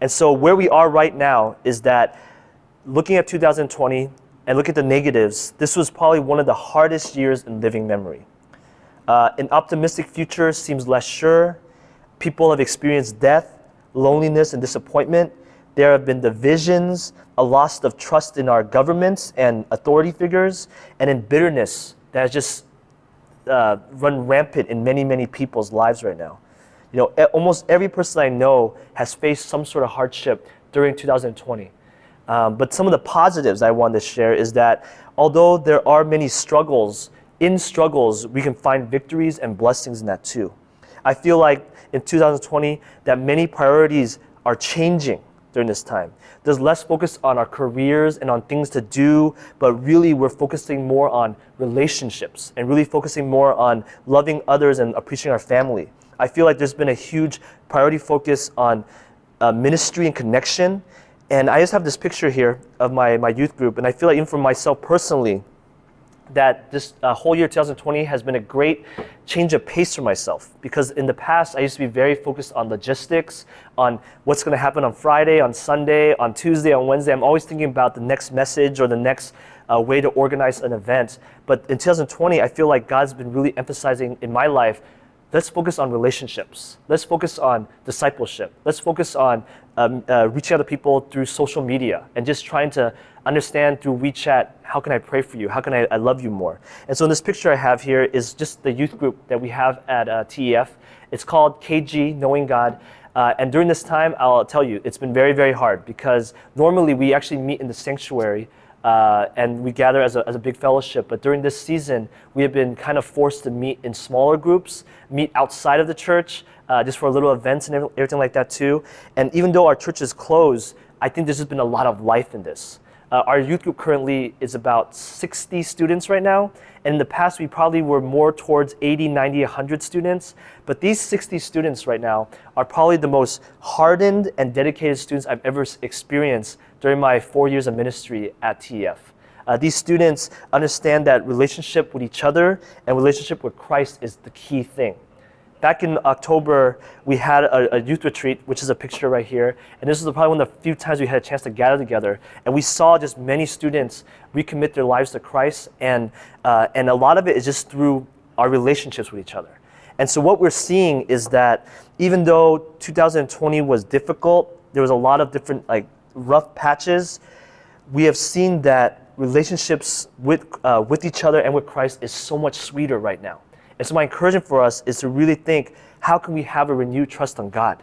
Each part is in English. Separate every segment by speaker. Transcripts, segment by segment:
Speaker 1: And so where we are right now is that looking at 2020 and look at the negatives, this was probably one of the hardest years in living memory. An optimistic future seems less sure. People have experienced death, loneliness, and disappointment. There have been divisions, a loss of trust in our governments and authority figures, and in bitterness that has just run rampant in many, many people's lives right now. You know, almost every person I know has faced some sort of hardship during 2020. But some of the positives I wanted to share is that although there are many struggles, in struggles we can find victories and blessings in that too. I feel like in 2020 that many priorities are changing during this time. There's less focus on our careers and on things to do, but really we're focusing more on relationships and really focusing more on loving others and appreciating our family. I feel like there's been a huge priority focus on ministry and connection. And I just have this picture here of my youth group, and I feel like even for myself personally, that this whole year 2020 has been a great change of pace for myself, because in the past I used to be very focused on logistics, on what's going to happen on Friday, on Sunday, on Tuesday, on Wednesday. I'm always thinking about the next message or the next way to organize an event. But in 2020, I feel like God's been really emphasizing in my life, let's focus on relationships. Let's focus on discipleship. Let's focus on reaching out to people through social media and just trying to understand through WeChat, how can I pray for you? How can I love you more? And so in this picture I have here is just the youth group that we have at TEF. It's called KG, Knowing God. And during this time, I'll tell you, it's been very, very hard because normally we actually meet in the sanctuary and we gather as a big fellowship. But during this season, we have been kind of forced to meet in smaller groups, meet outside of the church, just for little events and everything like that too. And even though our church is closed, I think there's just been a lot of life in this. Our youth group currently is about 60 students right now. And in the past, we probably were more towards 80, 90, 100 students. But these 60 students right now are probably the most hardened and dedicated students I've ever experienced during my 4 years of ministry at TEF. These students understand that relationship with each other and relationship with Christ is the key thing. Back in October, we had a youth retreat, which is a picture right here. And this was probably one of the few times we had a chance to gather together. And we saw just many students recommit their lives to Christ. And a lot of it is just through our relationships with each other. And so what we're seeing is that even though 2020 was difficult, there was a lot of different rough patches, we have seen that relationships with each other and with Christ is so much sweeter right now. And so my encouragement for us is to really think, how can we have a renewed trust on God?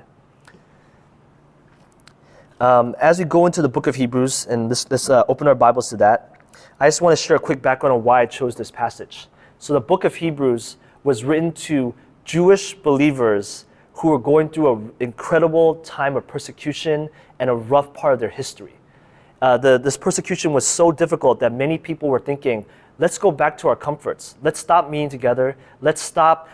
Speaker 1: As we go into the book of Hebrews, and let's open our Bibles to that, I just want to share a quick background on why I chose this passage. So the book of Hebrews was written to Jewish believers who were going through an incredible time of persecution and a rough part of their history. This persecution was so difficult that many people were thinking, let's go back to our comforts. Let's stop meeting together. Let's stop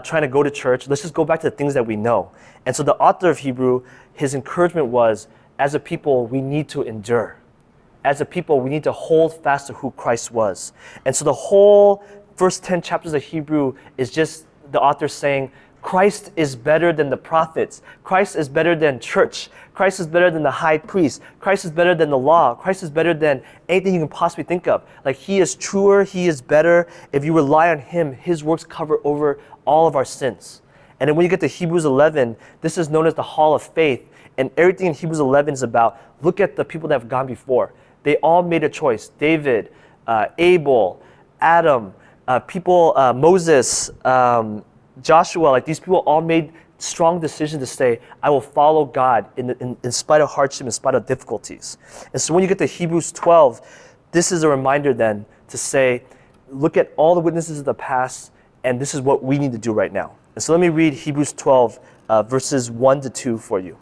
Speaker 1: trying to go to church. Let's just go back to the things that we know. And so the author of Hebrew, his encouragement was, as a people, we need to endure. As a people, we need to hold fast to who Christ was. And so the whole first 10 chapters of Hebrew is just the author saying, Christ is better than the prophets. Christ is better than church. Christ is better than the high priest. Christ is better than the law. Christ is better than anything you can possibly think of. Like, he is truer, he is better. If you rely on him, his works cover over all of our sins. And then when you get to Hebrews 11, this is known as the Hall of Faith. And everything in Hebrews 11 is about, look at the people that have gone before. They all made a choice. David, Abel, Adam, Moses, Joshua, like these people all made strong decisions to say, I will follow God in spite of hardship, in spite of difficulties. And so when you get to Hebrews 12, this is a reminder then to say, look at all the witnesses of the past, and this is what we need to do right now. And so let me read Hebrews 12, verses 1 to 2 for you.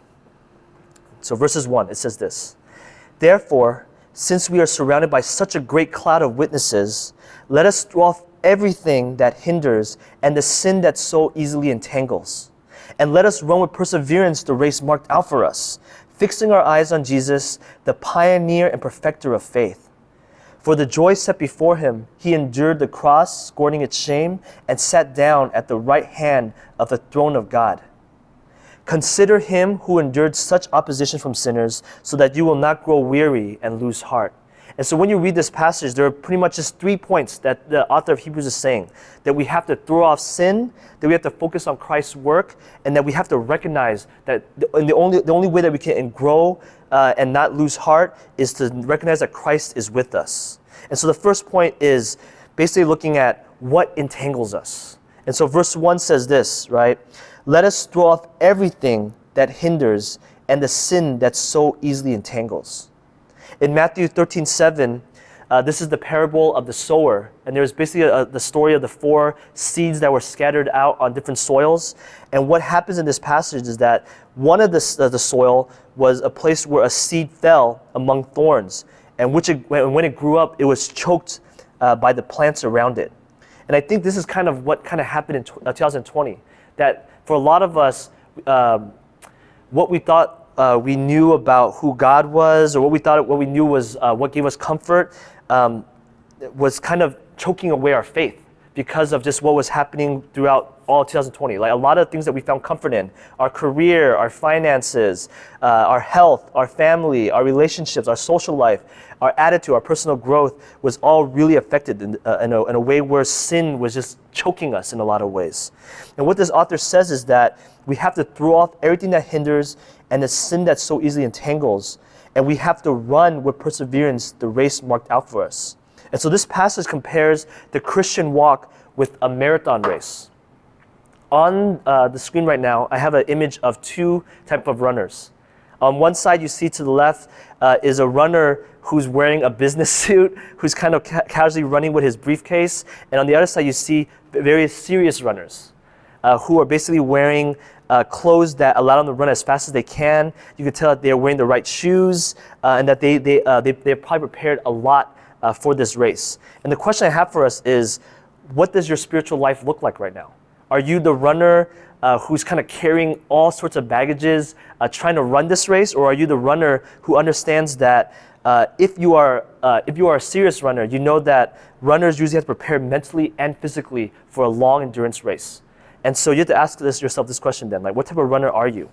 Speaker 1: So verses 1, it says this, Therefore, since we are surrounded by such a great cloud of witnesses, let us throw off everything that hinders and the sin that so easily entangles. And let us run with perseverance the race marked out for us, fixing our eyes on Jesus, the pioneer and perfecter of faith. For the joy set before him, he endured the cross, scorning its shame, and sat down at the right hand of the throne of God. Consider him who endured such opposition from sinners, so that you will not grow weary and lose heart. And so when you read this passage, there are pretty much just 3 points that the author of Hebrews is saying. That we have to throw off sin, that we have to focus on Christ's work, and that we have to recognize that the only way that we can grow and not lose heart is to recognize that Christ is with us. And so the first point is basically looking at what entangles us. And so verse 1 says this, right? Let us throw off everything that hinders and the sin that so easily entangles. In Matthew 13:7, this is the parable of the sower. And there's basically the story of the 4 seeds that were scattered out on different soils. And what happens in this passage is that one of the soil was a place where a seed fell among thorns. And when it grew up, it was choked by the plants around it. And I think this is kind of what happened in 2020. That for a lot of us, what we thought we knew about who God was, or what we knew was what gave us comfort, was kind of choking away our faith because of just what was happening throughout all 2020. Like a lot of things that we found comfort in, our career, our finances, our health, our family, our relationships, our social life, our attitude, our personal growth was all really affected in a way where sin was just choking us in a lot of ways. And what this author says is that we have to throw off everything that hinders and the sin that so easily entangles, and we have to run with perseverance the race marked out for us. And so this passage compares the Christian walk with a marathon race. On the screen right now, I have an image of 2 types of runners. On one side, you see to the left is a runner who's wearing a business suit, who's kind of casually running with his briefcase. And on the other side, you see very serious runners who are basically wearing clothes that allow them to run as fast as they can. You can tell that they're wearing the right shoes and that they're probably prepared a lot for this race. And the question I have for us is, what does your spiritual life look like right now? Are you the runner who's kind of carrying all sorts of baggages, trying to run this race, or are you the runner who understands that if you are a serious runner, you know that runners usually have to prepare mentally and physically for a long endurance race? And so you have to ask yourself this question then, like, what type of runner are you?